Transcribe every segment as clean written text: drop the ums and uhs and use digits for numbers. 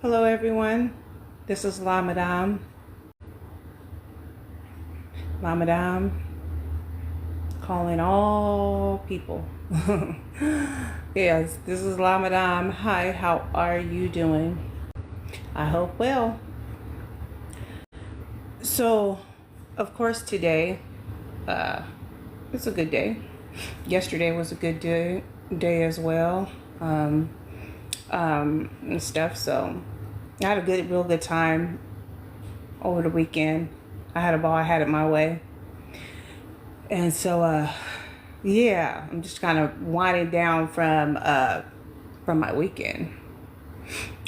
Hello, everyone. This is La Madame. La Madame calling all people. Yes, this is La Madame. Hi, how are you doing? I hope well. So, of course, today, uh, it's a good day. Yesterday was a good day as well, and stuff. So, I had a real good time over the weekend. I had a ball. I had it my way. And so, yeah, I'm just kind of winding down from my weekend.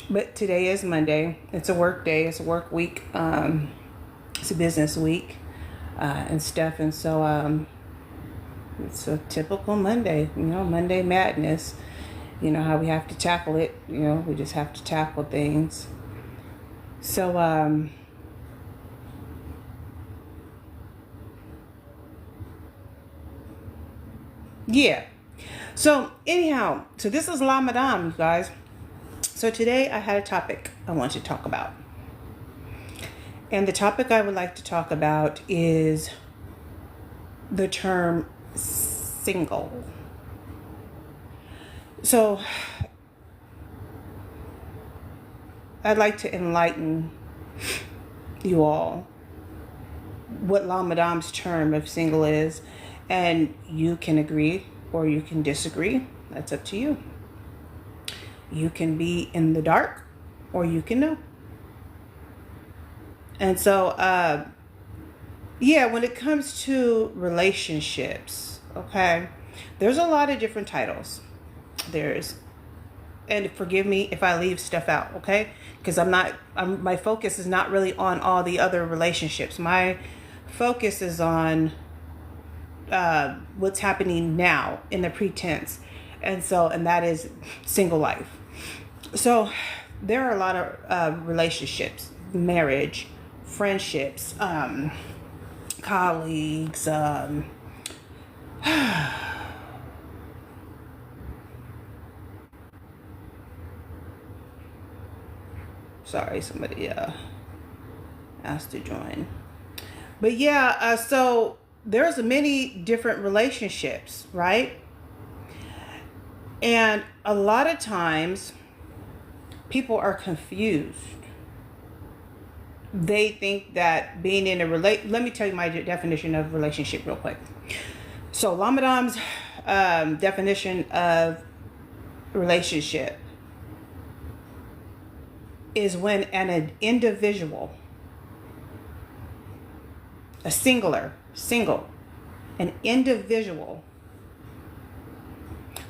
But today is Monday. It's a work day. It's a work week. It's a business week, and stuff. And so, it's a typical Monday. Monday madness. You know how we have to tackle it. We just have to tackle things. So, yeah. So anyhow, so this is La Madame, you guys. So today I had a topic I want to talk about. And the topic I would like to talk about is the term single. So I'd like to enlighten you all what La Madame's term of single is. And you can agree or you can disagree. That's up to you. You can be in the dark or you can know. And so, yeah, when it comes to relationships, okay, there's a lot of different titles. And forgive me if I leave stuff out, okay? Because my focus is not really on all the other relationships. My focus is on what's happening now in the pretense. And that is single life. So there are a lot of relationships, marriage, friendships, colleagues, sorry, somebody asked to join. But yeah, so there's many different relationships, right? And a lot of times people are confused. They think that being in let me tell you my definition of relationship real quick. So La Madame's definition of relationship is when an individual, single, an individual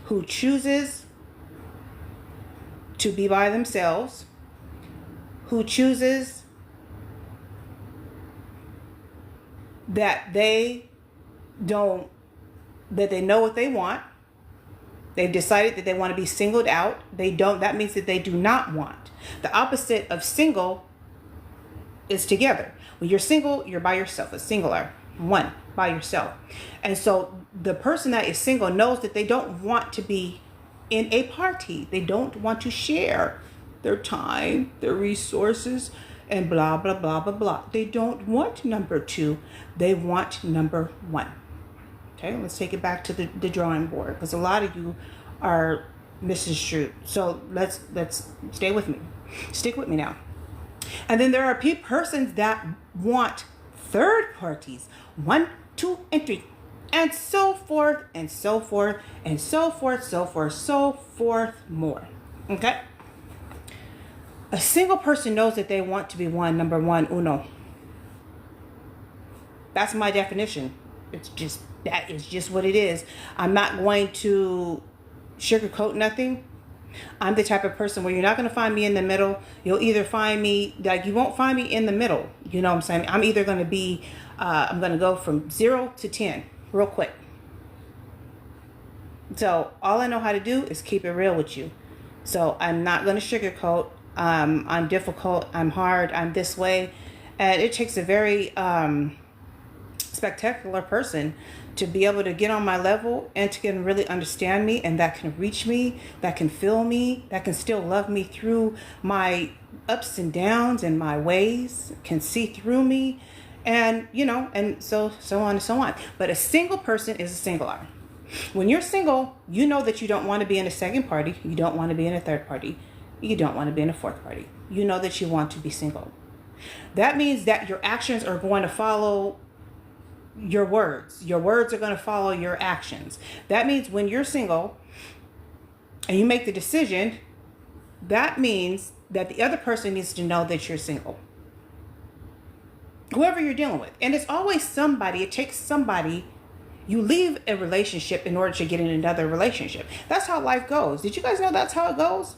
who chooses to be by themselves, who chooses that they know what they want. They've decided that they want to be singled out. That means that they do not want. The opposite of single is together. When you're single, you're by yourself. A singular, one, by yourself. And so the person that is single knows that they don't want to be in a party. They don't want to share their time, their resources, and blah, blah, blah, blah, blah. They don't want number two. They want number one. Okay, let's take it back to the drawing board, because a lot of you are misconstrued. So let's stay with me. Stick with me now. And then there are persons that want third parties, 1, 2, and 3, and so forth, and so forth, and so forth, so forth more. Okay? A single person knows that they want to be number one, uno. That's my definition. That is just what it is. I'm not going to sugarcoat nothing. I'm the type of person where you're not going to find me in the middle. You'll either find me, you won't find me in the middle. You know what I'm saying? I'm either going to be, I'm going to go from 0 to 10 real quick. So all I know how to do is keep it real with you. So I'm not going to sugarcoat. I'm difficult. I'm hard. I'm this way. And it takes a very spectacular person to be able to get on my level and to can really understand me, and that can reach me, that can feel me, that can still love me through my ups and downs and my ways, can see through me, and and so on and so on. But a single person is a singular. When you're single, you know that you don't want to be in a second party, you don't want to be in a third party, you don't want to be in a fourth party. You know that you want to be single. That means that your actions are going to follow your words. Your words are going to follow your actions. That means when you're single and you make the decision, that means that the other person needs to know that you're single. Whoever you're dealing with. And it's always somebody. It takes somebody. You leave a relationship in order to get in another relationship. That's how life goes. Did you guys know that's how it goes?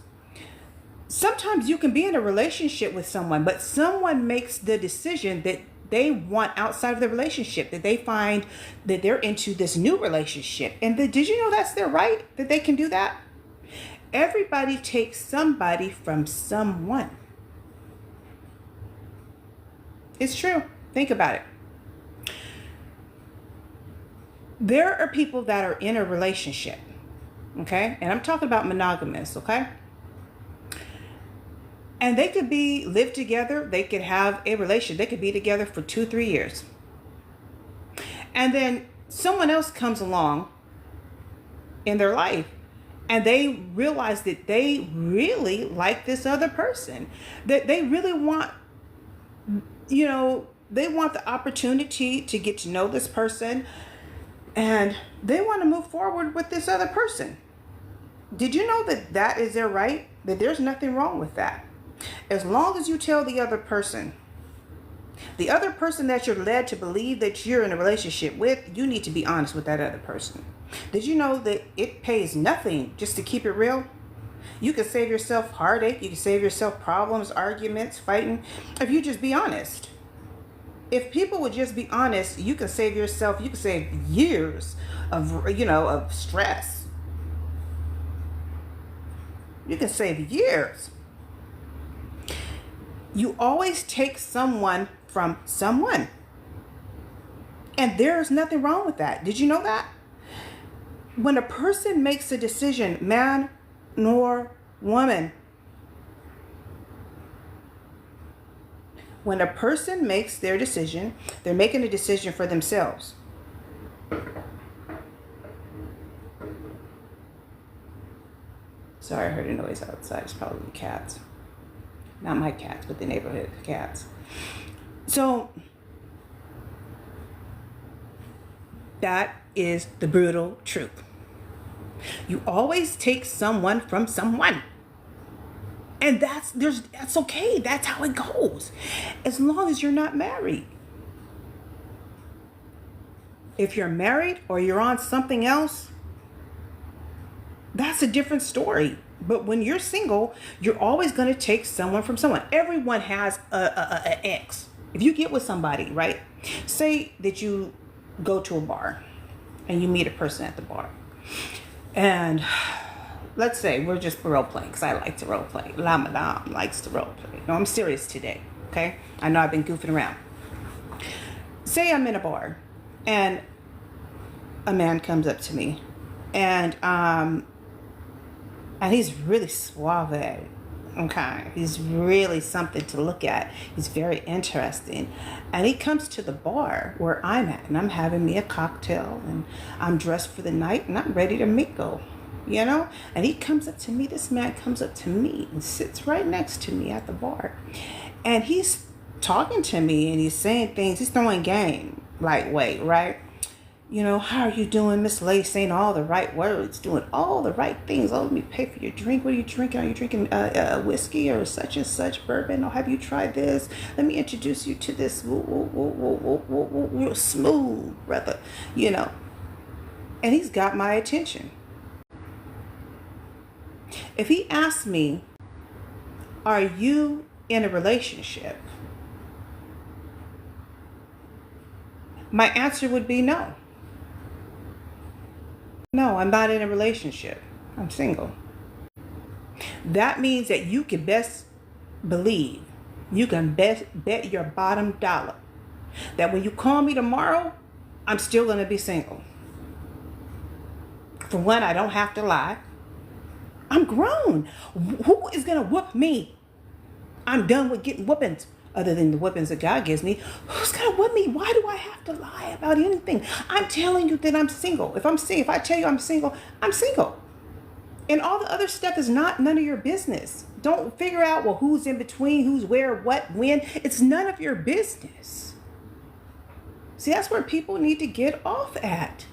Sometimes you can be in a relationship with someone, but someone makes the decision that they want outside of the relationship, that they find that they're into this new relationship. And did you know that's their right, that they can do that? Everybody takes somebody from someone. It's true. Think about it. There are people that are in a relationship, okay? And I'm talking about monogamous, okay? And they could live together. They could have a relationship. They could be together for 2-3 years. And then someone else comes along in their life and they realize that they really like this other person, that they really want, they want the opportunity to get to know this person, and they want to move forward with this other person. Did you know that that is their right? That there's nothing wrong with that. As long as you tell the other person that you're led to believe that you're in a relationship with, you need to be honest with that other person. Did you know that it pays nothing just to keep it real? You can save yourself heartache. You can save yourself problems, arguments, fighting, if you just be honest. If people would just be honest, you can save yourself, you can save years of stress. You can save years. You always take someone from someone. And there's nothing wrong with that. Did you know that? When a person makes a decision, man nor woman, when a person makes their decision, they're making a decision for themselves. Sorry, I heard a noise outside. It's probably the cats. Not my cats, but the neighborhood cats. So that is the brutal truth. You always take someone from someone. And that's okay. That's how it goes. As long as you're not married. If you're married or you're on something else, that's a different story. But when you're single, you're always going to take someone from someone. Everyone has an ex. If you get with somebody, right? Say that you go to a bar and you meet a person at the bar. And let's say we're just role playing, because I like to role play. La Madame likes to role play. No, I'm serious today. Okay? I know I've been goofing around. Say I'm in a bar and a man comes up to me and he's really suave. Okay. He's really something to look at. He's very interesting. And he comes to the bar where I'm at, and I'm having me a cocktail, and I'm dressed for the night, and I'm ready to mingle, And he comes up to me, this man comes up to me and sits right next to me at the bar. And he's talking to me, and he's saying things, he's throwing game, lightweight, right? How are you doing, Miss Lay? Saying all the right words, doing all the right things. Oh, let me pay for your drink. What are you drinking? Are you drinking whiskey or such and such bourbon? Oh, have you tried this? Let me introduce you to this real smooth brother, And he's got my attention. If he asks me, are you in a relationship? My answer would be no. No, I'm not in a relationship. I'm single. That means that you can best bet your bottom dollar that when you call me tomorrow, I'm still going to be single. For one, I don't have to lie. I'm grown. Who is going to whoop me? I'm done with getting whoopings. Other than the whoopings that God gives me, who's going to whoop me? Why do I have to lie about anything? I'm telling you that I'm single. If I tell you I'm single, I'm single. And all the other stuff is none of your business. Don't figure out, well, who's in between, who's where, what, when. It's none of your business. See, that's where people need to get off at.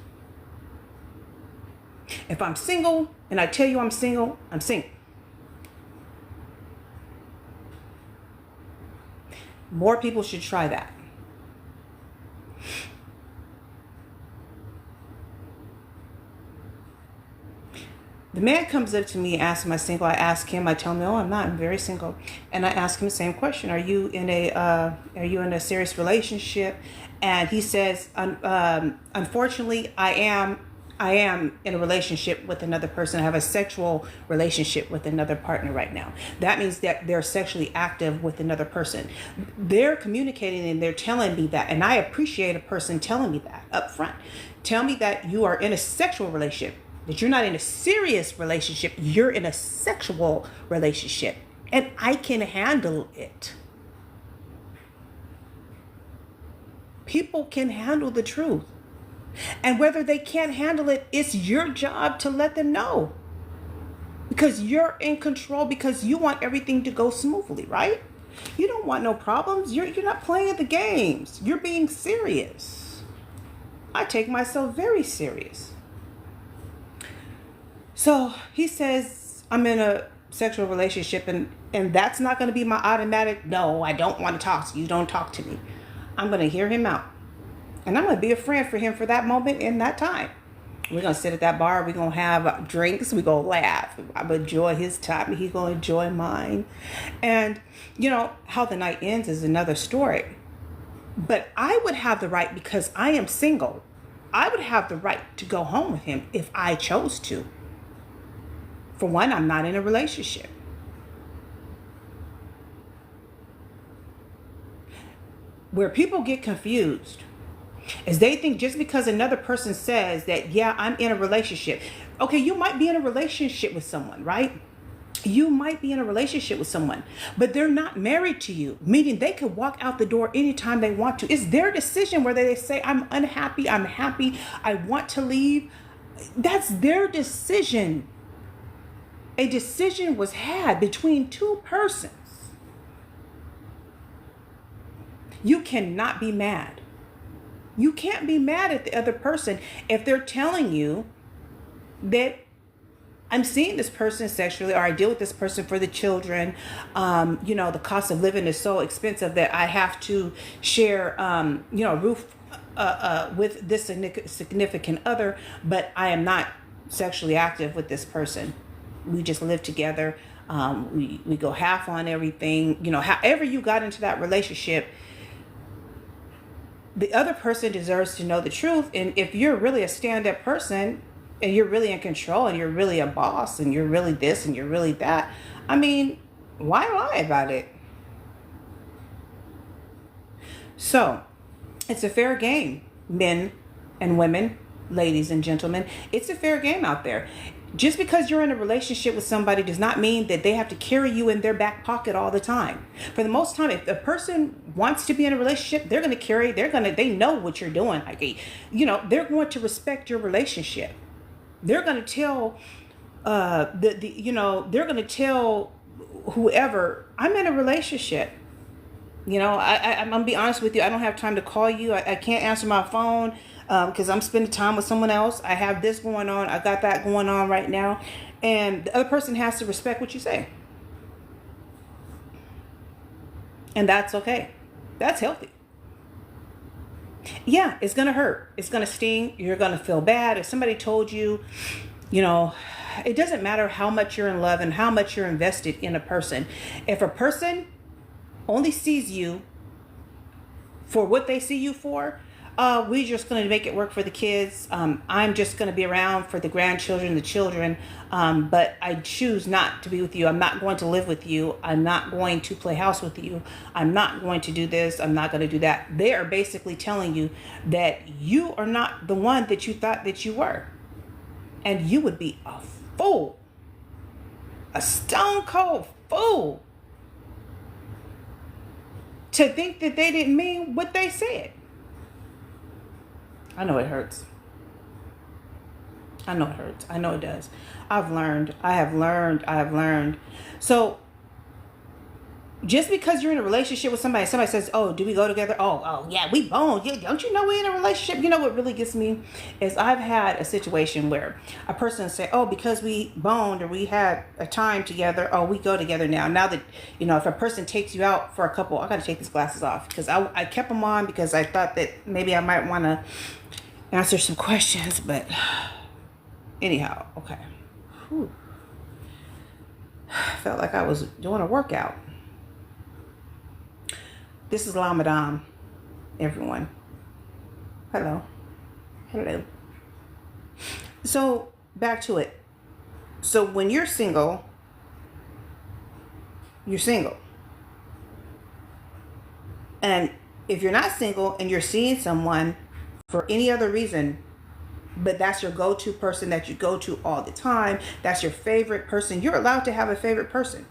If I'm single and I tell you I'm single, I'm single. More people should try that. The man comes up to me, asks, am I single? I ask him, I tell him, no, I'm not. I'm very single. And I ask him the same question. Are you in a serious relationship? And he says, unfortunately, I am in a relationship with another person. I have a sexual relationship with another partner right now. That means that they're sexually active with another person. They're communicating and they're telling me that. And I appreciate a person telling me that up front. Tell me that you are in a sexual relationship, that you're not in a serious relationship. You're in a sexual relationship. And I can handle it. People can handle the truth. And whether they can't handle it, it's your job to let them know. Because you're in control, because you want everything to go smoothly, right? You don't want no problems. You're not playing the games. You're being serious. I take myself very serious. So he says, I'm in a sexual relationship, and that's not going to be my automatic, no, I don't want to talk to you. Don't talk to me. I'm going to hear him out. And I'm going to be a friend for him for that moment in that time. We're going to sit at that bar. We're going to have drinks. We're going to laugh. I'm going to enjoy his time. He's going to enjoy mine. And, how the night ends is another story. But I would have the right, because I am single, I would have the right to go home with him if I chose to. For one, I'm not in a relationship. Where people get confused is they think just because another person says that, yeah, I'm in a relationship. Okay, you might be in a relationship with someone, right? You might be in a relationship with someone, but they're not married to you, meaning they could walk out the door anytime they want to. It's their decision whether they say, I'm unhappy, I'm happy, I want to leave. That's their decision. A decision was had between two persons. You cannot be mad. You can't be mad at the other person if they're telling you that I'm seeing this person sexually, or I deal with this person for the children. The cost of living is so expensive that I have to share, a roof with this significant other, but I am not sexually active with this person. We just live together. We go half on everything. However you got into that relationship, the other person deserves to know the truth. And if you're really a stand-up person and you're really in control and you're really a boss and you're really this and you're really that, why lie about it? So it's a fair game, men and women, ladies and gentlemen. It's a fair game out there. Just because you're in a relationship with somebody does not mean that they have to carry you in their back pocket all the time. For the most time, if a person wants to be in a relationship, they know what you're doing. They're going to respect your relationship. They're going to tell, they're going to tell whoever, I'm in a relationship. I'm going to be honest with you. I don't have time to call you. I can't answer my phone. Because I'm spending time with someone else. I have this going on. I got that going on right now. And the other person has to respect what you say. And that's okay. That's healthy. Yeah, it's going to hurt. It's going to sting. You're going to feel bad. If somebody told you, it doesn't matter how much you're in love and how much you're invested in a person. If a person only sees you for what they see you for, we're just going to make it work for the kids. I'm just going to be around for the grandchildren, the children. But I choose not to be with you. I'm not going to live with you. I'm not going to play house with you. I'm not going to do this. I'm not going to do that. They are basically telling you that you are not the one that you thought that you were. And you would be a fool, a stone cold fool, to think that they didn't mean what they said. I know it hurts. I know it hurts. I know it does. I have learned. So just because you're in a relationship with somebody says, oh, do we go together? Oh, yeah, we bone. Don't you know we're in a relationship? You know what really gets me is I've had a situation where a person say, oh, because we boned or we had a time together, oh, we go together now. Now that, if a person takes you out for a couple, I got to take these glasses off because I kept them on because I thought that maybe I might want to answer some questions, but anyhow, okay. Whew. Felt like I was doing a workout. This is La Madame, everyone. Hello. So back to it. So when you're single, you're single. And if you're not single and you're seeing someone for any other reason, but that's your go-to person that you go to all the time, that's your favorite person, you're allowed to have a favorite person.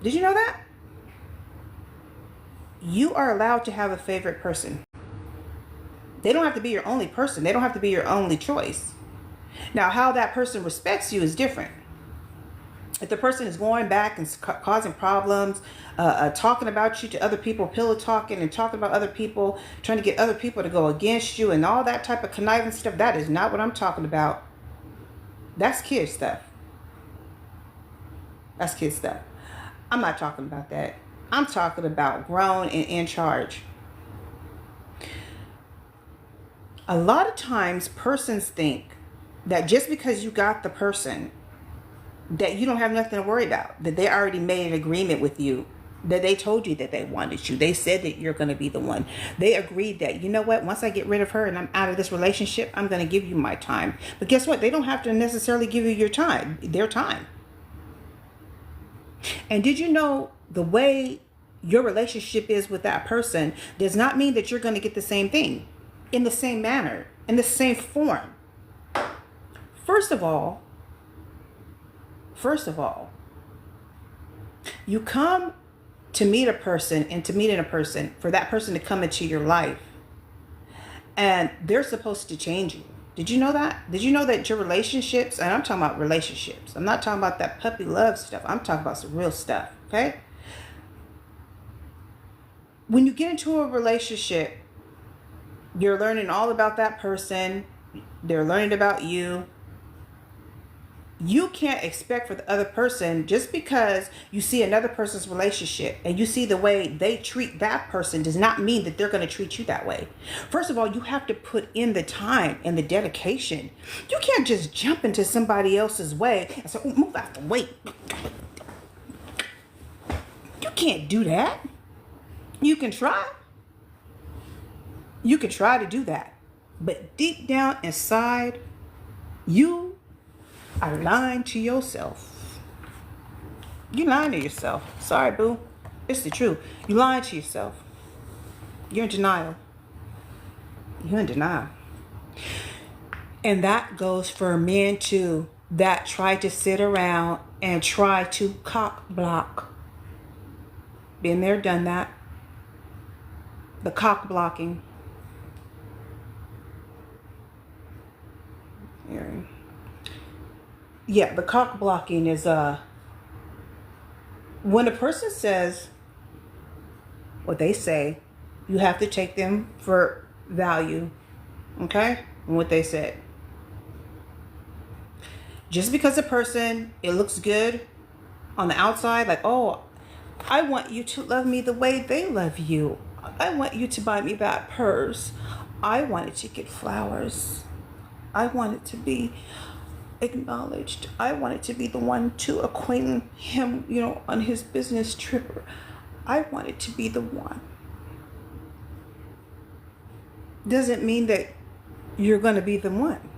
Did you know that? You are allowed to have a favorite person. They don't have to be your only person. They don't have to be your only choice. Now, how that person respects you is different. If the person is going back and causing problems, talking about you to other people, pillow talking and talking about other people, trying to get other people to go against you and all that type of conniving stuff, that is not what I'm talking about. That's kid stuff. I'm not talking about that. I'm talking about grown and in charge. A lot of times persons think that just because you got the person, that you don't have nothing to worry about, that they already made an agreement with you, that they told you that they wanted you. They said that you're going to be the one. They agreed that, you know what, once I get rid of her and I'm out of this relationship, I'm going to give you my time. But guess what? They don't have to necessarily give you your time, their time. And did you know the way your relationship is with that person does not mean that you're going to get the same thing in the same manner, in the same form. First of all, you come to meet a person and to meet in a person for that person to come into your life, and they're supposed to change you. Did you know that? Did you know that your relationships, and I'm talking about relationships, I'm not talking about that puppy love stuff, I'm talking about some real stuff, okay? When you get into a relationship, you're learning all about that person, they're learning about you. You can't expect for the other person, just because you see another person's relationship and you see the way they treat that person does not mean that they're going to treat you that way. First of all, you have to put in the time and the dedication. You can't just jump into somebody else's way and say, oh, move out the way. You can't do that. You can try. You can try to do that. But deep down inside, you are lying to yourself. You lying to yourself. Sorry, boo. It's the truth. You lying to yourself. You're in denial. And that goes for men too, that try to sit around and try to cock block. Been there, done that. The cock blocking. Yeah, the cock blocking is when a person says what they say, you have to take them for value, okay? And what they said. Just because a person, it looks good on the outside, like, oh, I want you to love me the way they love you. I want you to buy me that purse. I wanted to get flowers. I wanted to be acknowledged. I wanted to be the one to acquaint him, on his business trip. I wanted to be the one. doesn't mean that you're going to be the one.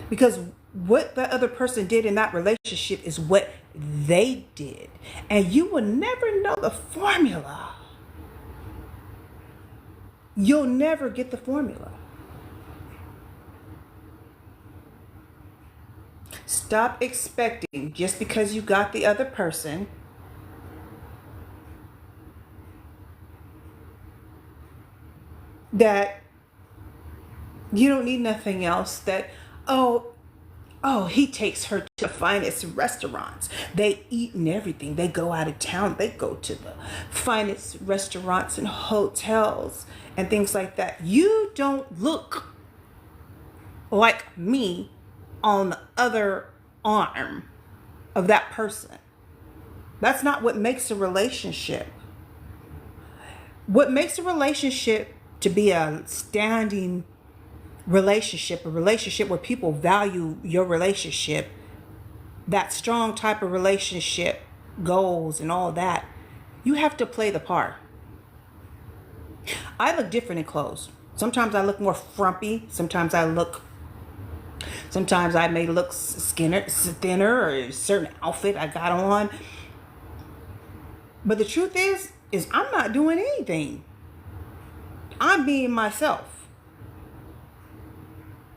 Because what the other person did in that relationship is what they did. And you will never know the formula. You'll never get the formula. Stop expecting just because you got the other person that you don't need nothing else, that, he takes her to the finest restaurants. They eat and everything. They go out of town. They go to the finest restaurants and hotels and things like that. You don't look like me on the other arm of that person. That's not what makes a relationship. What makes a relationship to be a standing relationship, a relationship where people value your relationship, that strong type of relationship, goals and all that, you have to play the part. I look different in clothes. Sometimes I look more frumpy. Sometimes I may look thinner, or a certain outfit I got on. But the truth is I'm not doing anything. I'm being myself.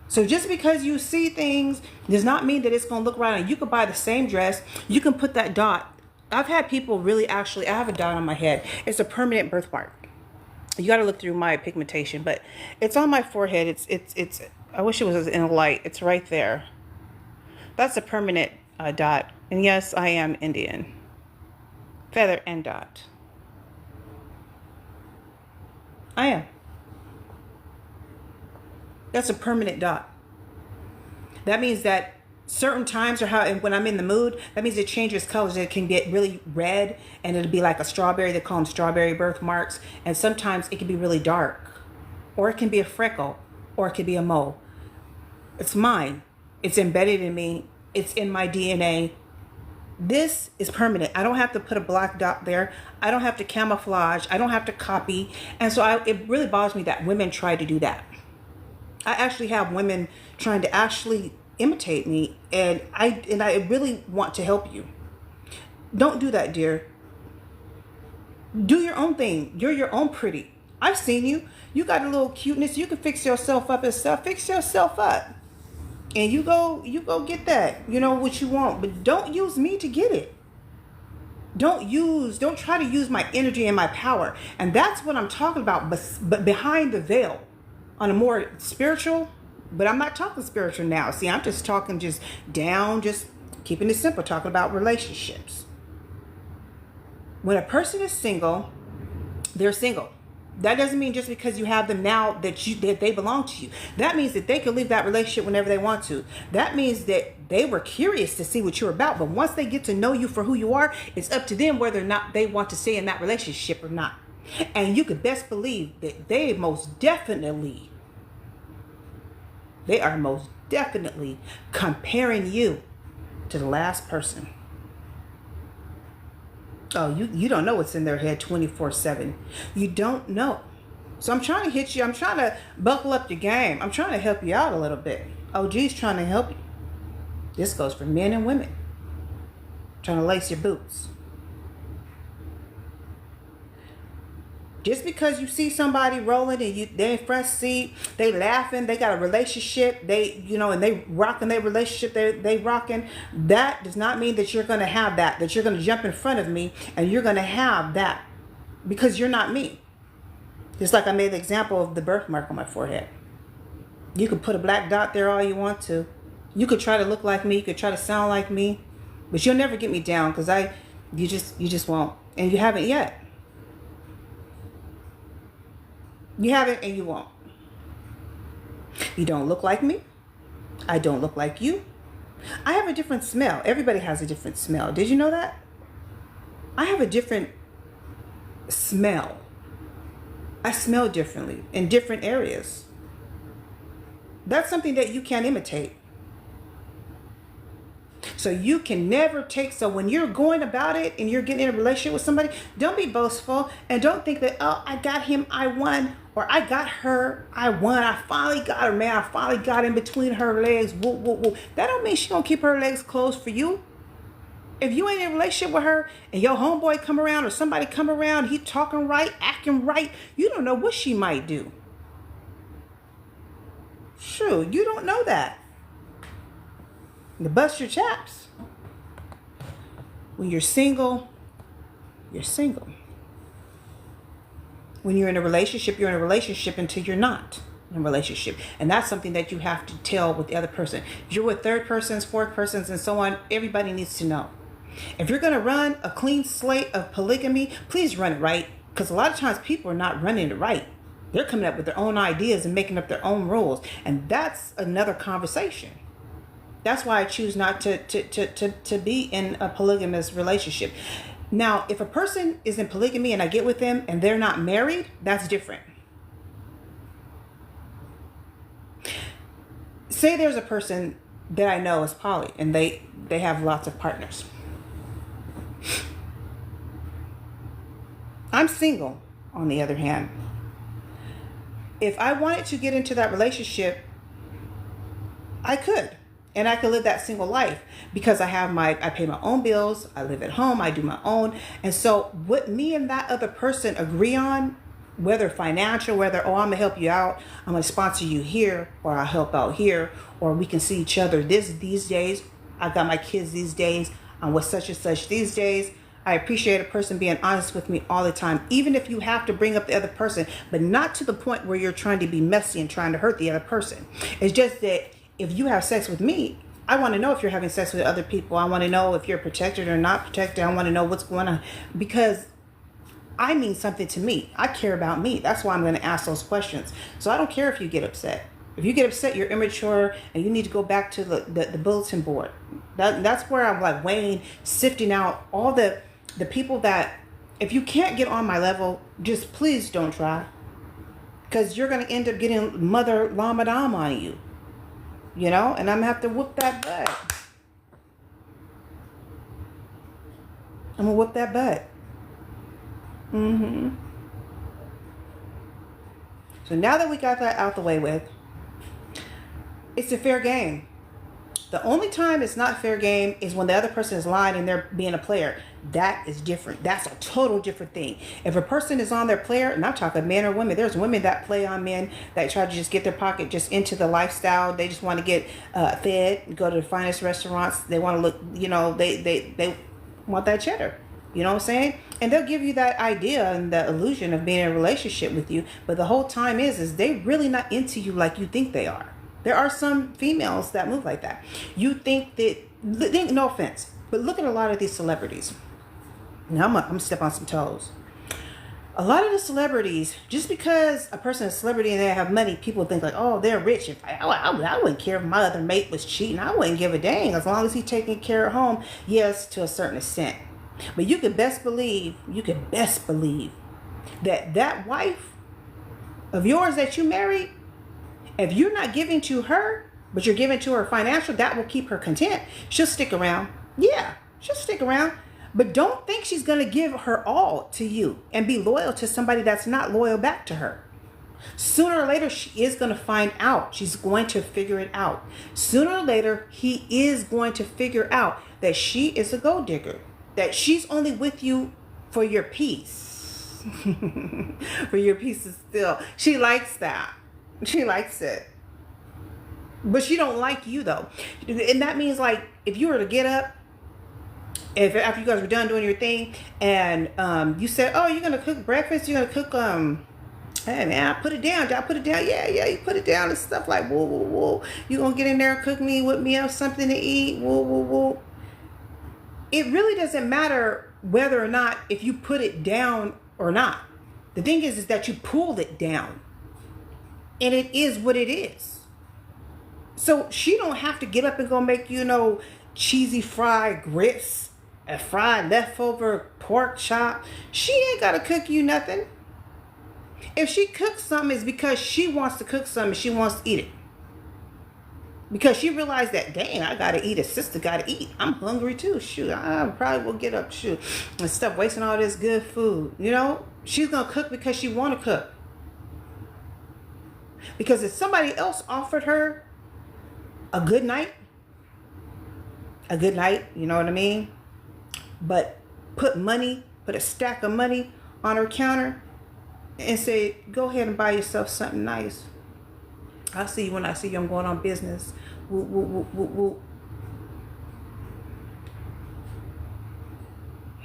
So just because you see things does not mean that it's going to look right. And you could buy the same dress. You can put that dot. I've had people I have a dot on my head. It's a permanent birthmark. You got to look through my pigmentation, but it's on my forehead. It's I wish it was in a light. It's right there. That's a permanent dot. And yes, I am Indian. Feather and dot. I am. That's a permanent dot. That means that certain times and when I'm in the mood, that means it changes colors. It can get really red and it'll be like a strawberry. They call them strawberry birthmarks. And sometimes it can be really dark, or it can be a freckle, or it could be a mole. It's mine. It's embedded in me. It's in my DNA. This is permanent. I don't have to put a black dot there. I don't have to camouflage. I don't have to copy. And so it really bothers me that women try to do that. I actually have women trying to actually imitate me, and I really want to help you. Don't do that, dear. Do your own thing. You're your own pretty. I've seen you. You got a little cuteness. You can fix yourself up and stuff. Fix yourself up. And you go get that. You know what you want. But don't use me to get it. Don't try to use my energy and my power. And that's what I'm talking about, but behind the veil. On a more spiritual, but I'm not talking spiritual now. See, I'm just talking just keeping it simple, talking about relationships. When a person is single, they're single. That doesn't mean just because you have them now that they belong to you. That means that they can leave that relationship whenever they want to. That means that they were curious to see what you're about. But once they get to know you for who you are, it's up to them whether or not they want to stay in that relationship or not. And you could best believe that they are most definitely comparing you to the last person. Oh, you don't know what's in their head 24/7. You don't know. So I'm trying to hit you. I'm trying to buckle up your game. I'm trying to help you out a little bit. OG's trying to help you. This goes for men and women. Trying to lace your boots. Just because you see somebody rolling and they in front seat, they laughing, they got a relationship, and they rocking their relationship, they rocking, that does not mean that you're going to have that you're going to jump in front of me and you're going to have that, because you're not me. Just like I made the example of the birthmark on my forehead. You could put a black dot there all you want to. You could try to look like me, you could try to sound like me, but you'll never get me down, because you just won't. And you haven't yet. You haven't, and you won't. You don't look like me. I don't look like you. I have a different smell. Everybody has a different smell. Did you know that? I have a different smell. I smell differently in different areas. That's something that you can't imitate. So you can never so when you're going about it and you're getting in a relationship with somebody, don't be boastful and don't think that, oh, I got him, I won. or I got her, I won, I finally got her, man, I finally got in between her legs, whoop, whoop, whoop. That don't mean she gonna keep her legs closed for you. If you ain't in a relationship with her and your homeboy come around or somebody come around, he talking right, acting right, you don't know what she might do. Shoot, you don't know that. You bust your chaps. When you're single, you're single. When you're in a relationship, you're in a relationship until you're not in a relationship. And that's something that you have to tell with the other person. If you're with third persons, fourth persons, and so on, everybody needs to know. If you're going to run a clean slate of polygamy, please run it right. Because a lot of times people are not running it right. They're coming up with their own ideas and making up their own rules. And that's another conversation. That's why I choose not to be in a polygamous relationship. Now, if a person is in polygamy and I get with them and they're not married, that's different. Say there's a person that I know is poly and they have lots of partners. I'm single, on the other hand. If I wanted to get into that relationship, I could. And I could live that single life because I pay my own bills. I live at home. I do my own. And so what me and that other person agree on, whether financial, whether, oh, I'm going to help you out, I'm going to sponsor you here, or I'll help out here, or we can see each other these days. I got my kids these days. I'm with such and such these days. I appreciate a person being honest with me all the time, even if you have to bring up the other person, but not to the point where you're trying to be messy and trying to hurt the other person. It's just that if you have sex with me, I want to know if you're having sex with other people. I want to know if you're protected or not protected. I want to know what's going on because I mean something to me. I care about me. That's why I'm going to ask those questions. So I don't care if you get upset. If you get upset, you're immature and you need to go back to the bulletin board. That's where I'm like weighing, sifting out all the people that, if you can't get on my level, just please don't try. Because you're going to end up getting mother lamadam on you. You know, and I'm going to have to whoop that butt. I'm going to whoop that butt. So now that we got that out the way with, it's a fair game. The only time it's not fair game is when the other person is lying and they're being a player. That is different. That's a total different thing. If a person is on their player, and I'm talking men or women, there's women that play on men that try to just get their pocket just into the lifestyle. They just want to get fed, go to the finest restaurants. They want to look, you know, they want that cheddar. You know what I'm saying? And they'll give you that idea and the illusion of being in a relationship with you. But the whole time is they really not into you like you think they are. There are some females that move like that. You think that, no offense, but look at a lot of these celebrities. Now I'm gonna step on some toes. A lot of the celebrities, just because a person is a celebrity and they have money, people think like, oh, they're rich. If I wouldn't care if my other mate was cheating. I wouldn't give a dang as long as he's taking care of home. Yes, to a certain extent. But you could best believe that wife of yours that you married, if you're not giving to her, but you're giving to her financial, that will keep her content. She'll stick around. Yeah, she'll stick around. But don't think she's going to give her all to you and be loyal to somebody that's not loyal back to her. Sooner or later, she is going to find out. She's going to figure it out. Sooner or later, he is going to figure out that she is a gold digger. That she's only with you for your peace. For your peace is still. She likes that. She likes it. But she don't like you though. And that means like if you were to get up, if after you guys were done doing your thing and you said, oh, you're gonna cook breakfast, you're gonna cook hey man, I put it down. Did I put it down? Yeah, you put it down and stuff like whoa. You gonna get in there and cook me, whip me up something to eat, whoa. It really doesn't matter whether or not if you put it down or not. The thing is that you pulled it down. And it is what it is. So she don't have to get up and go make, cheesy fried grits, a fried leftover pork chop. She ain't got to cook you nothing. If she cooks something, it's because she wants to cook something and she wants to eat it. Because she realized that, dang, I got to eat. A sister got to eat. I'm hungry too. Shoot, I probably will get up, and stop wasting all this good food. She's going to cook because she want to cook. Because if somebody else offered her a good night, you know what I mean? But put a stack of money on her counter and say, go ahead and buy yourself something nice. I'll see you when I see you. I'm going on business. Woo, woo, woo, woo,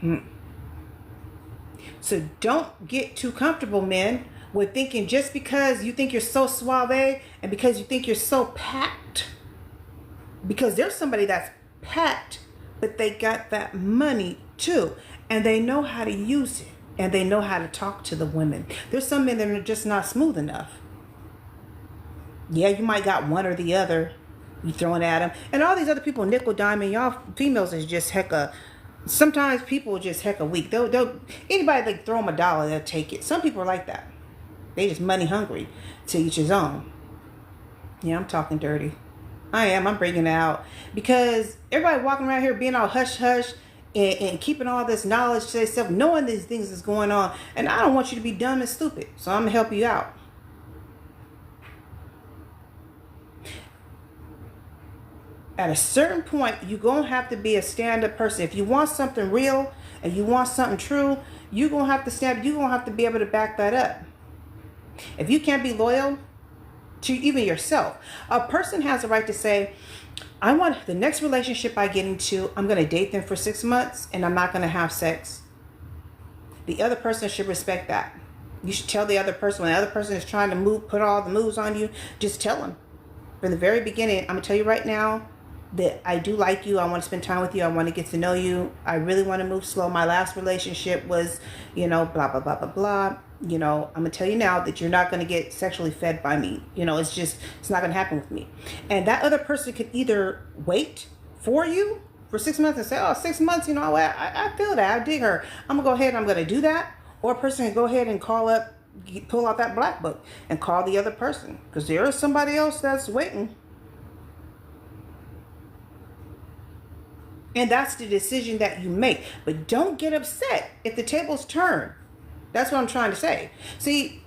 woo. So don't get too comfortable, men, with thinking just because you think you're so suave and because you think you're so packed, because there's somebody that's packed, but they got that money too, and they know how to use it, and they know how to talk to the women. There's some men that are just not smooth enough. Yeah, you might got one or the other you throwing at them, and all these other people nickel diming. Y'all females is just hecka. Sometimes people just hecka weak. They'll anybody like throw them $1, they'll take it. Some people are like that. They just money hungry. To each his own. Yeah, I'm talking dirty. I am. I'm bringing it out because everybody walking around here being all hush hush and keeping all this knowledge to themselves, knowing these things is going on, and I don't want you to be dumb and stupid. So I'm gonna help you out. At a certain point, you're going to have to be a stand-up person. If you want something real and you want something true, you're going to have to stand. You're going to have to be able to back that up. If you can't be loyal to even yourself, a person has a right to say, I want the next relationship I get into, I'm going to date them for 6 months and I'm not going to have sex. The other person should respect that. You should tell the other person, when the other person is trying to put all the moves on you, just tell them. From the very beginning, I'm going to tell you right now, that I do like you. I want to spend time with you. I want to get to know you. I really want to move slow. My last relationship was, blah, blah, blah, blah, blah. I'm going to tell you now that you're not going to get sexually fed by me. It's not going to happen with me. And that other person could either wait for you for 6 months and say, oh, 6 months, I feel that. I dig her. I'm going to go ahead and I'm going to do that. Or a person can go ahead and pull out that black book and call the other person. Because there is somebody else that's waiting. And that's the decision that you make. But don't get upset if the tables turn. That's what I'm trying to say. See,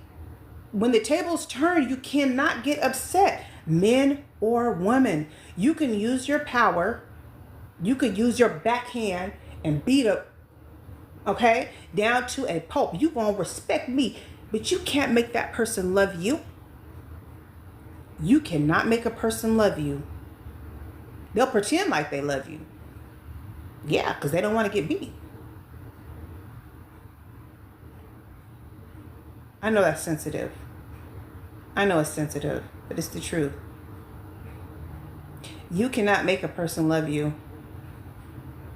when the tables turn, you cannot get upset. Men or women. You can use your power. You could use your backhand and beat up, okay, down to a pulp. You gonna respect me, but you can't make that person love you. You cannot make a person love you. They'll pretend like they love you. Yeah, because they don't want to get beat. I know that's sensitive. I know it's sensitive, but it's the truth. You cannot make a person love you.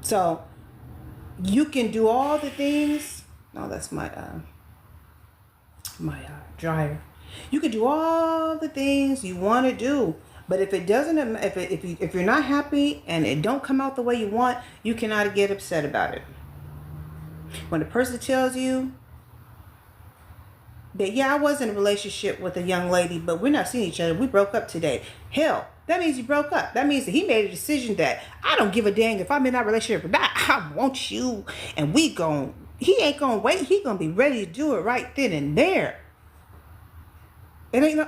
So you can do all the things. No, that's my dryer. You can do all the things you want to do. But if it doesn't, if you're not happy and it don't come out the way you want, you cannot get upset about it. When a person tells you that, yeah, I was in a relationship with a young lady, but we're not seeing each other. We broke up today. Hell, that means you broke up. That means that he made a decision that I don't give a dang if I'm in that relationship or not. I want you, and he ain't gonna wait. He gonna be ready to do it right then and there. It ain't no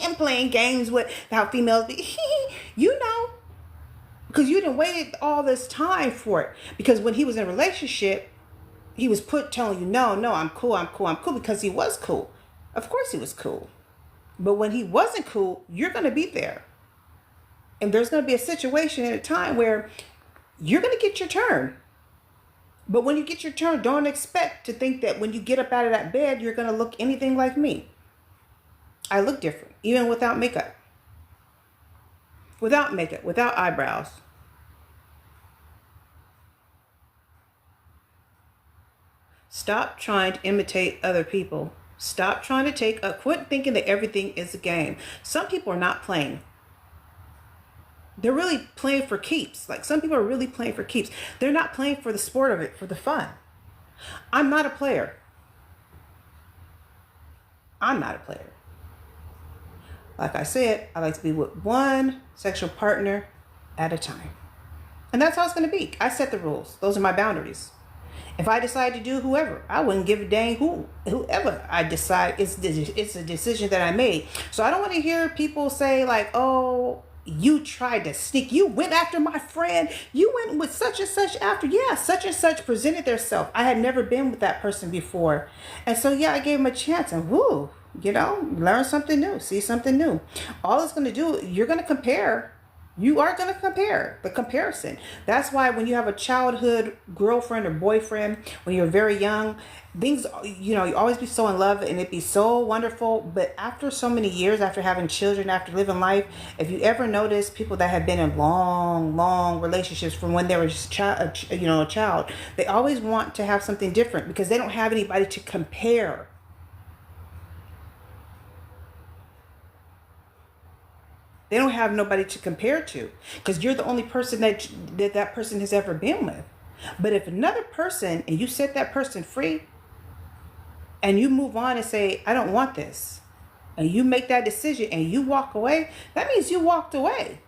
I'm playing games with how females be. Because you didn't wait all this time for it. Because when he was in a relationship, he was telling you, no, I'm cool, because he was cool. Of course he was cool. But when he wasn't cool, you're going to be there. And there's going to be a situation at a time where you're going to get your turn. But when you get your turn, don't expect to think that when you get up out of that bed, you're going to look anything like me. I look different, even without makeup. Without eyebrows. Stop trying to imitate other people. Stop trying to quit thinking that everything is a game. Some people are not playing. They're really playing for keeps. Like, some people are really playing for keeps. They're not playing for the sport of it, for the fun. I'm not a player. Like I said, I like to be with one sexual partner at a time. And that's how it's going to be. I set the rules. Those are my boundaries. If I decide to do whoever, I wouldn't give a dang whoever I decide. It's a decision that I made. So I don't want to hear people say like, "Oh, you tried to sneak. You went after my friend. You went with such and such after." Yeah, such and such presented their self. I had never been with that person before, and so yeah, I gave them a chance, and woo, learn something new, see something new. All it's going to do, you're going to compare. You are going to compare the comparison. That's why when you have a childhood girlfriend or boyfriend, when you're very young, things, you always be so in love and it'd be so wonderful. But after so many years, after having children, after living life, if you ever notice people that have been in long, long relationships from when they were just a child, they always want to have something different because they don't have anybody to compare. They don't have nobody to compare to because you're the only person that person has ever been with. But if another person, and you set that person free and you move on and say, I don't want this, and you make that decision and you walk away, that means you walked away.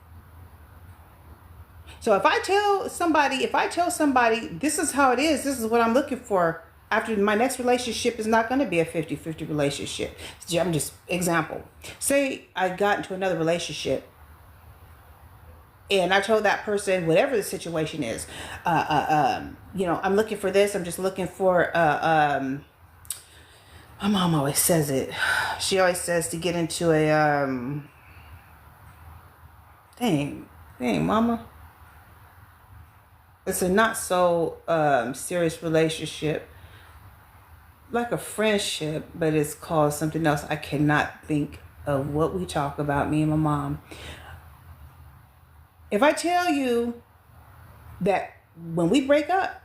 So if I tell somebody, this is how it is, this is what I'm looking for, after my next relationship is not going to be a 50-50 relationship. I'm just example. Say I got into another relationship and I told that person, whatever the situation is, I'm looking for this. I'm just looking for, my mom always says it. She always says to get into a, dang, mama. It's a not so serious relationship, like a friendship, but it's called something else. I cannot think of what we talk about, me and my mom. If I tell you that when we break up,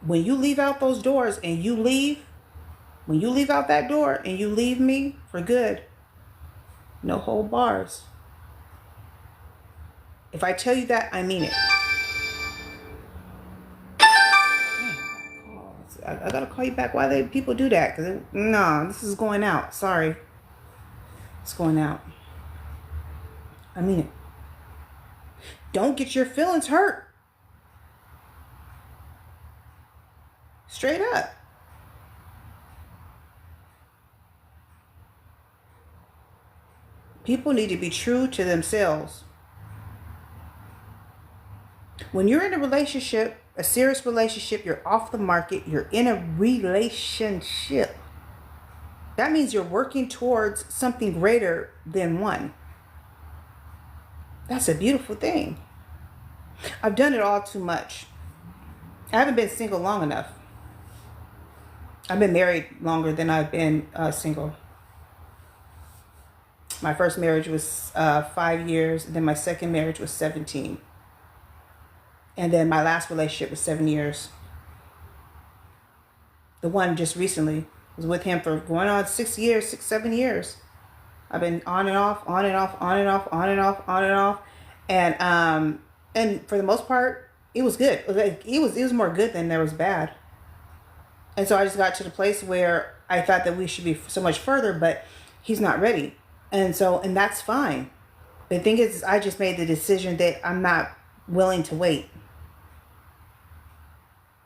when you leave out those doors and you leave, when you leave out that door and you leave me for good, no hold bars. If I tell you that, I mean it. I gotta call you back. Why people do that? Because no, this is going out. Sorry, it's going out. I mean it. Don't get your feelings hurt. Straight up. People need to be true to themselves. When you're in a relationship, a serious relationship, you're off the market, you're in a relationship. That means you're working towards something greater than one. That's a beautiful thing. I've done it all too much. I haven't been single long enough. I've been married longer than I've been single. My first marriage was 5 years, and then my second marriage was 17. And then my last relationship was 7 years. The one just recently was with him for going on 7 years. I've been on and off. And for the most part, it was good. It was more good than there was bad. And so I just got to the place where I thought that we should be so much further, but he's not ready. And that's fine. The thing is, I just made the decision that I'm not willing to wait.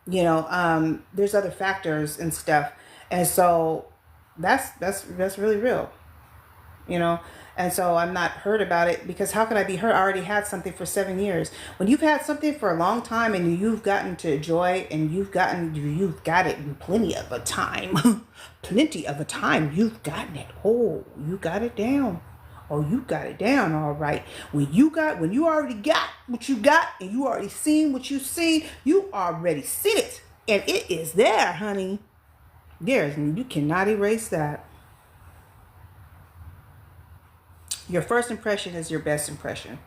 There's other factors and stuff. And so that's really real, and so I'm not hurt about it, because how can I be hurt? I already had something for 7 years. When you've had something for a long time and you've gotten to enjoy, and you've got it in plenty of a time, you've gotten it. Oh, you got it down. Oh, you got it down, all right. When you already got what you got, and you already seen what you see, you already see it, and it is there, honey. You cannot erase that. Your first impression is your best impression.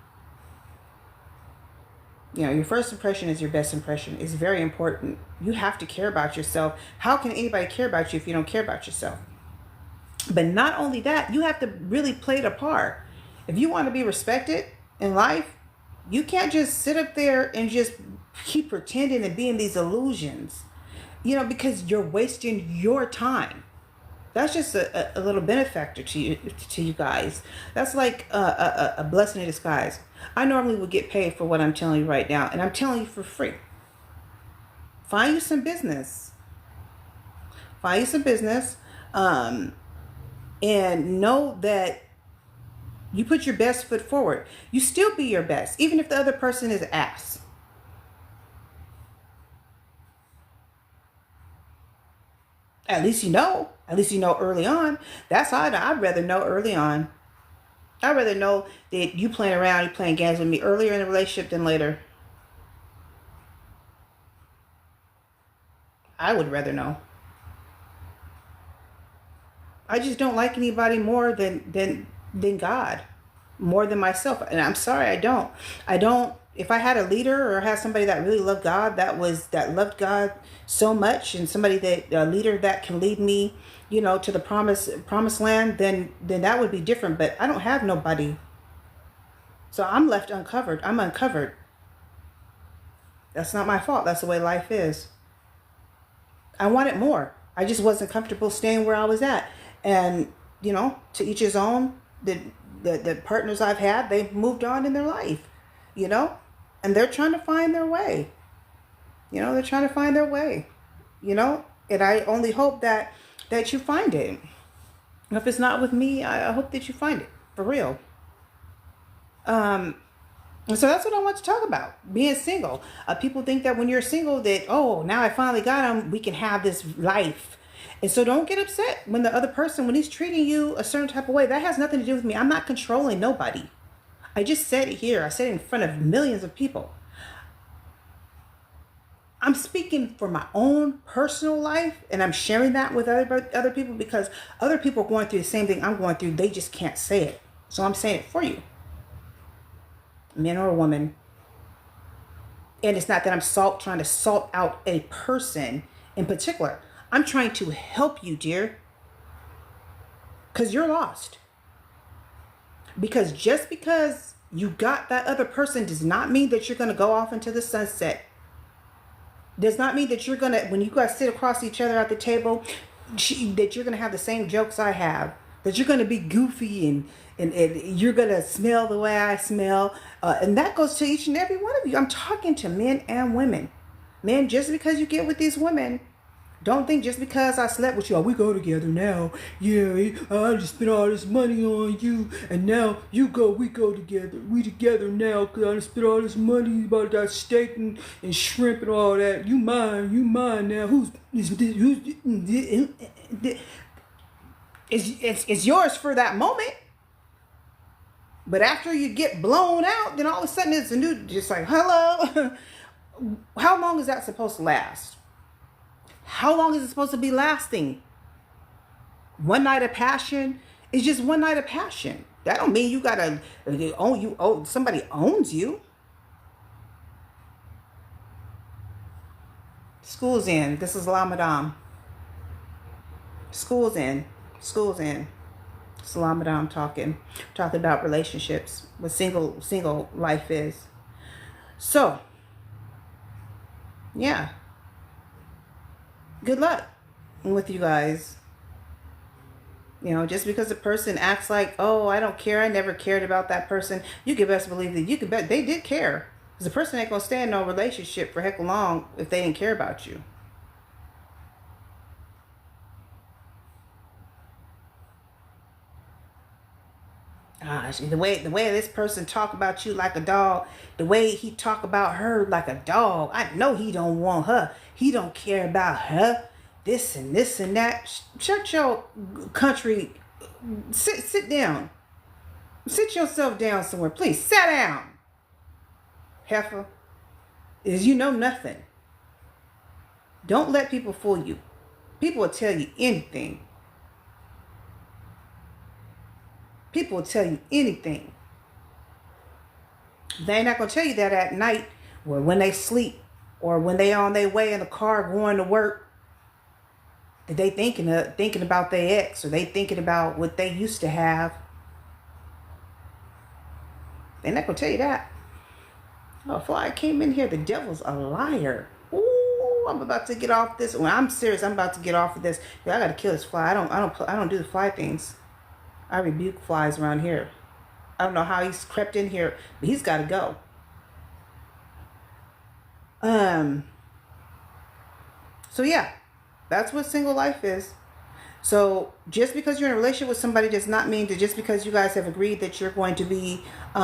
Your first impression is your best impression. It's very important. You have to care about yourself. How can anybody care about you if you don't care about yourself? But not only that, you have to really play the part. If you want to be respected in life, you can't just sit up there and just keep pretending and be in these illusions, because you're wasting your time. That's just a little benefactor to you guys. That's like a blessing in disguise. I normally would get paid for what I'm telling you right now, and I'm telling you for free. Find you some business. Find you some business. And know that you put your best foot forward. You still be your best, even if the other person is ass. At least you know. At least you know early on. That's how I'd rather know early on. I'd rather know that you playing around, you playing games with me earlier in the relationship than later. I would rather know. I just don't like anybody more than God, more than myself. And I'm sorry, I don't. If I had a leader or had somebody that really loved God, that loved God so much, and somebody that a leader that can lead me, to the promised land, then that would be different. But I don't have nobody, so I'm left uncovered. I'm uncovered. That's not my fault. That's the way life is. I wanted more. I just wasn't comfortable staying where I was at. And, to each his own. The partners I've had, they've moved on in their life, and they're trying to find their way. They're trying to find their way, and I only hope that you find it. And if it's not with me, I hope that you find it for real. And so that's what I want to talk about, being single. People think that when you're single that, oh, now I finally got him, we can have this life. And so don't get upset when the other person, when he's treating you a certain type of way. That has nothing to do with me. I'm not controlling nobody. I just said it here. I said it in front of millions of people. I'm speaking for my own personal life, and I'm sharing that with other people because other people are going through the same thing I'm going through. They just can't say it. So I'm saying it for you. Man or a woman. And it's not that I'm trying to salt out a person in particular. I'm trying to help you, dear. Because you're lost. Because just because you got that other person does not mean that you're going to go off into the sunset. Does not mean that you're going to, when you guys sit across each other at the table, that you're going to have the same jokes I have. That you're going to be goofy and you're going to smell the way I smell. And that goes to each and every one of you. I'm talking to men and women. Men, just because you get with these women, don't think just because I slept with you, we go together now. Yeah, I just spent all this money on you, and now we go together. We together now because I just spent all this money about that steak and shrimp and all that. You mine now. It's yours for that moment. But after you get blown out, then all of a sudden it's a new, just like, hello. How long is that supposed to last? How long is it supposed to be lasting? One night of passion is just one night of passion. That don't mean you gotta somebody owns you. School's in. This is La Madame. School's in. It's La Madame talking about relationships, what single life is. So, yeah. Good luck with you guys. Just because a person acts like, oh, I don't care, I never cared about that person, you can best believe that you can bet they did care. Because the person ain't gonna stay in no relationship for heck long if they didn't care about you. Gosh, the way this person talk about you like a dog, the way he talk about her like a dog, I know he don't want her. He don't care about her. This and that. Shut your country. Sit down. Sit yourself down somewhere. Please, sit down. Heifer. Is you know nothing. Don't let people fool you. People will tell you anything. People will tell you anything. They're not going to tell you that at night or when they sleep or when they on their way in the car going to work. That they thinking about their ex, or they thinking about what they used to have. They're not going to tell you that. Oh, fly came in here. The devil's a liar. Ooh, I'm about to get off this. Well, I'm serious. I'm about to get off of this. I got to kill this fly. I don't do the fly things. I rebuke flies around here. I don't know how he's crept in here, but he's got to go. So yeah, that's what single life is. So just because you're in a relationship with somebody does not mean that just because you guys have agreed that you're going to be in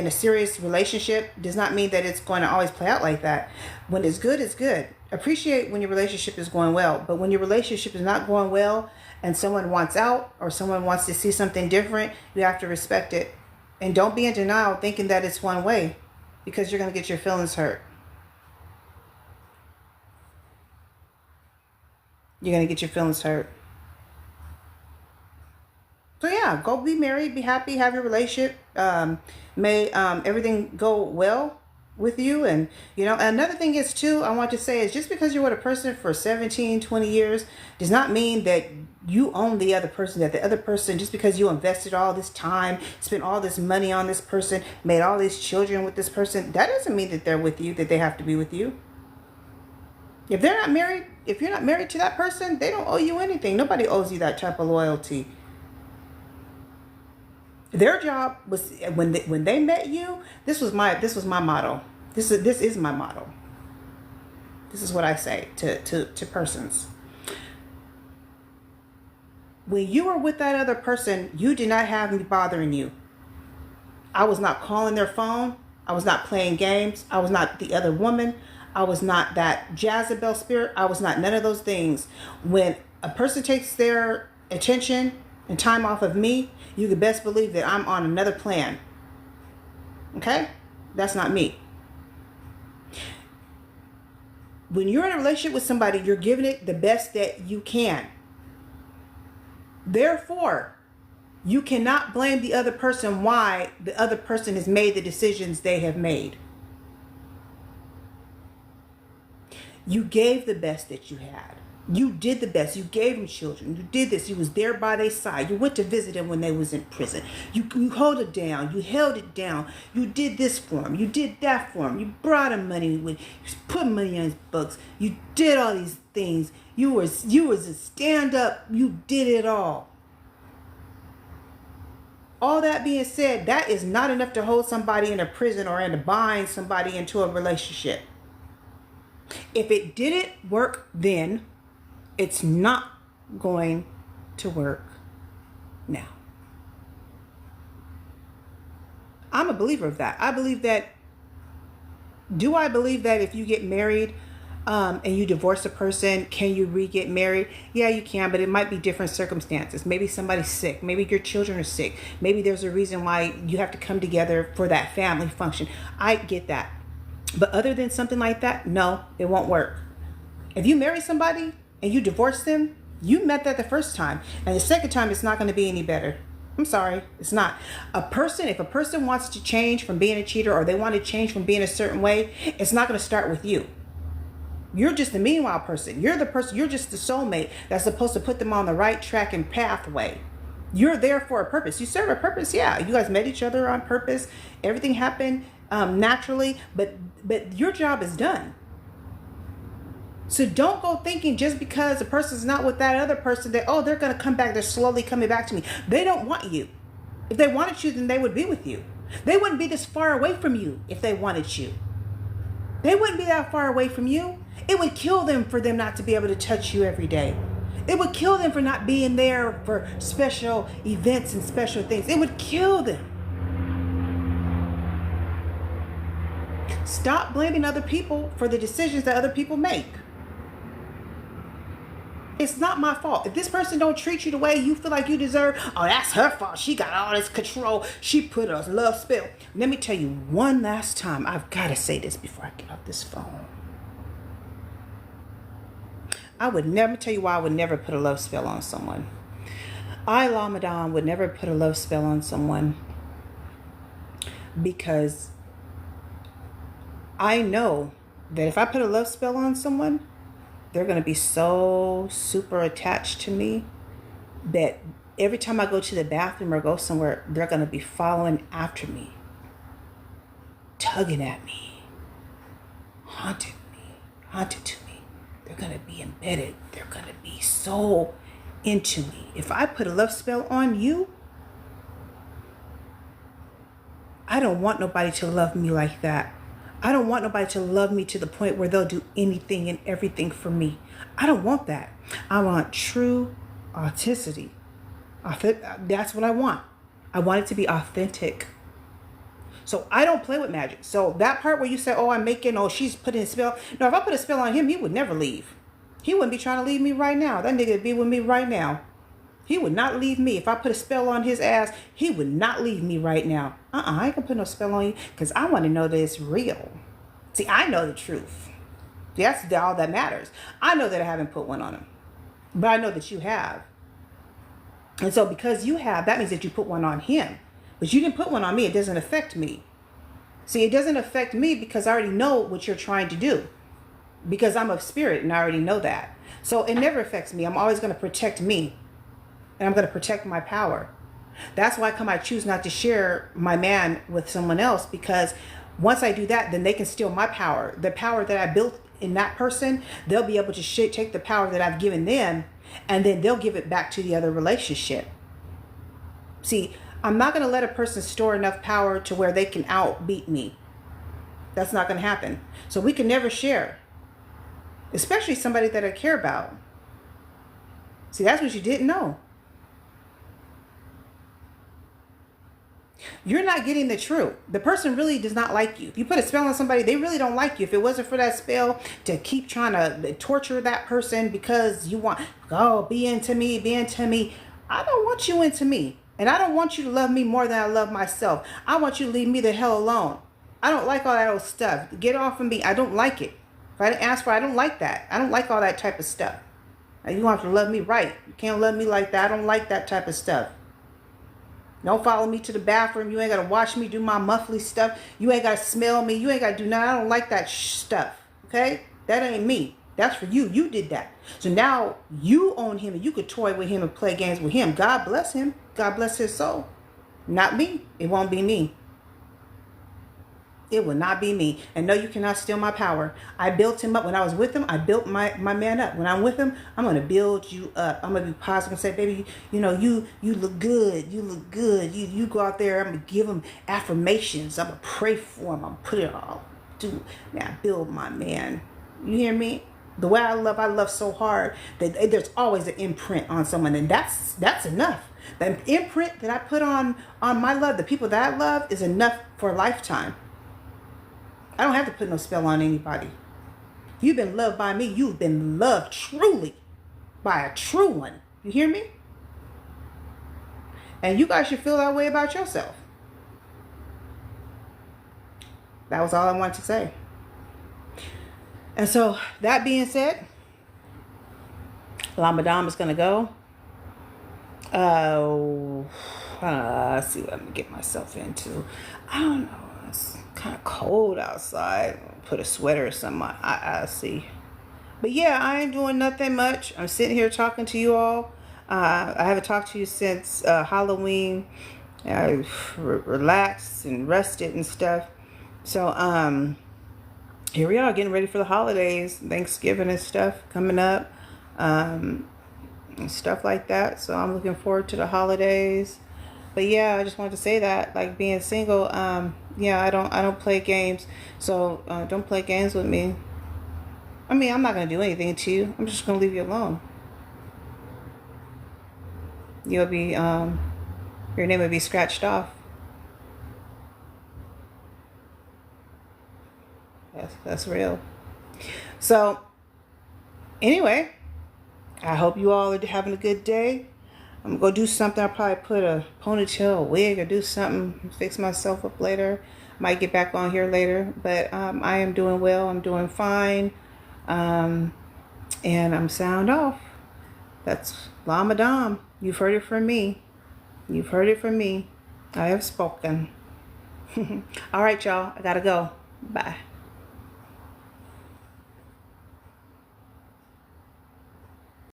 a serious relationship does not mean that it's going to always play out like that. When it's good, it's good. Appreciate when your relationship is going well. But when your relationship is not going well and someone wants out or someone wants to see something different, you have to respect it. And don't be in denial thinking that it's one way, because you're going to get your feelings hurt. You're going to get your feelings hurt. So yeah, go be married, be happy, have your relationship. May everything go well with you. And another thing is too, I want to say is just because you're with a person for 17, 20 years does not mean that you own the other person, that the other person, just because you invested all this time, spent all this money on this person, made all these children with this person, that doesn't mean that they're with you, that they have to be with you. If they're not married, if you're not married to that person, they don't owe you anything. Nobody owes you that type of loyalty. Their job was when they met you. This was my motto. This is my motto. This is what I say to persons. When you were with that other person, you did not have me bothering you. I was not calling their phone. I was not playing games. I was not the other woman. I was not that Jezebel spirit. I was not none of those things. When a person takes their attention and time off of me, you can best believe that I'm on another plan. Okay? That's not me. When you're in a relationship with somebody, you're giving it the best that you can. Therefore, you cannot blame the other person why the other person has made the decisions they have made. You gave the best that you had. You did the best. You gave them children. You did this. You was there by their side. You went to visit them when they was in prison. You held it down. You held it down. You did this for them. You did that for them. You brought him money. You put money on his books. You did all these things. You was a stand up. You did it all. All that being said, that is not enough to hold somebody in a prison or to bind somebody into a relationship. If it didn't work then, it's not going to work now. I'm a believer of that. I believe that. Do I believe that if you get married and you divorce a person, can you re-get married? Yeah, you can, but it might be different circumstances. Maybe somebody's sick. Maybe your children are sick. Maybe there's a reason why you have to come together for that family function. I get that. But other than something like that, no, it won't work. If you marry somebody and you divorce them, you met that the first time. And the second time, it's not going to be any better. I'm sorry, it's not. If a person wants to change from being a cheater or they want to change from being a certain way, it's not going to start with you. You're just the meanwhile person. You're the person, you're just the soulmate that's supposed to put them on the right track and pathway. You're there for a purpose. You serve a purpose. Yeah, you guys met each other on purpose. Everything happened naturally, but your job is done. So don't go thinking just because a person's not with that other person that, they're going to come back. They're slowly coming back to me. They don't want you. If they wanted you, then they would be with you. They wouldn't be this far away from you if they wanted you. They wouldn't be that far away from you. It would kill them for them not to be able to touch you every day. It would kill them for not being there for special events and special things. It would kill them. Stop blaming other people for the decisions that other people make. It's not my fault. If this person don't treat you the way you feel like you deserve, that's her fault. She got all this control. She put a love spell. Let me tell you one last time. I've got to say this before I get off this phone. I would never tell you why I would never put a love spell on someone. La Madame would never put a love spell on someone because I know that if I put a love spell on someone, they're going to be so super attached to me that every time I go to the bathroom or go somewhere, they're going to be following after me, tugging at me, haunted to me. They're going to be embedded. They're going to be so into me. If I put a love spell on you, I don't want nobody to love me like that. I don't want nobody to love me to the point where they'll do anything and everything for me. I don't want that. I want true authenticity. That's what I want. I want it to be authentic. So I don't play with magic. So that part where you say, oh, I'm making, oh, she's putting a spell. No, if I put a spell on him, he would never leave. He wouldn't be trying to leave me right now. That nigga would be with me right now. He would not leave me. If I put a spell on his ass, he would not leave me right now. I ain't gonna put no spell on you because I want to know that it's real. See, I know the truth. That's all that matters. I know that I haven't put one on him, but I know that you have. And so because you have, that means that you put one on him. But you didn't put one on me. It doesn't affect me. See, it doesn't affect me because I already know what you're trying to do. Because I'm of spirit and I already know that. So it never affects me. I'm always going to protect me. And I'm going to protect my power. That's why I choose not to share my man with someone else. Because once I do that, then they can steal my power. The power that I built in that person, they'll be able to take the power that I've given them. And then they'll give it back to the other relationship. See, I'm not going to let a person store enough power to where they can outbeat me. That's not going to happen. So we can never share. Especially somebody that I care about. See, that's what you didn't know. You're not getting the truth. The person really does not like you. If you put a spell on somebody, they really don't like you. If it wasn't for that spell to keep trying to torture that person because you want, oh, be into me, be into me. I don't want you into me. And I don't want you to love me more than I love myself. I want you to leave me the hell alone. I don't like all that old stuff. Get off of me. I don't like it. If I didn't ask for it, I don't like that. I don't like all that type of stuff. Now, you have to love me right. You can't love me like that. I don't like that type of stuff. Don't follow me to the bathroom. You ain't got to watch me do my monthly stuff. You ain't got to smell me. You ain't got to do nothing. I don't like that stuff. Okay? That ain't me. That's for you. You did that. So now you own him and you could toy with him and play games with him. God bless him. God bless his soul. Not me. It won't be me. It will not be me. And no, you cannot steal my power. I built him up. When I was with him, I built my man up. When I'm with him, I'm going to build you up. I'm going to be positive and say, baby, you look good. You look good. You go out there. I'm going to give him affirmations. I'm going to pray for him. I'm going to put it all. Man, I build my man. You hear me? The way I love so hard that there's always an imprint on someone. And that's enough. The imprint that I put on my love, the people that I love, is enough for a lifetime. I don't have to put no spell on anybody. You've been loved by me. You've been loved truly by a true one. You hear me? And you guys should feel that way about yourself. That was all I wanted to say. And so, that being said, La Madame is going to go. Let's see what I'm going to get myself into. I don't know. It's kind of cold outside. Put a sweater or something on. I see. But yeah, I ain't doing nothing much. I'm sitting here talking to you all. I haven't talked to you since Halloween. I relaxed and rested and stuff. So, here we are getting ready for the holidays, Thanksgiving and stuff coming up, and stuff like that. So I'm looking forward to the holidays. But yeah, I just wanted to say that, like being single, yeah, I don't play games. So don't play games with me. I mean, I'm not gonna do anything to you. I'm just gonna leave you alone. You'll be your name will be scratched off. That's real. So, anyway, I hope you all are having a good day. I'm going to do something. I'll probably put a ponytail, a wig, or do something, fix myself up later. Might get back on here later. But I am doing well. I'm doing fine. And I'm sound off. That's La Madame. You've heard it from me. You've heard it from me. I have spoken. All right, y'all. I got to go. Bye.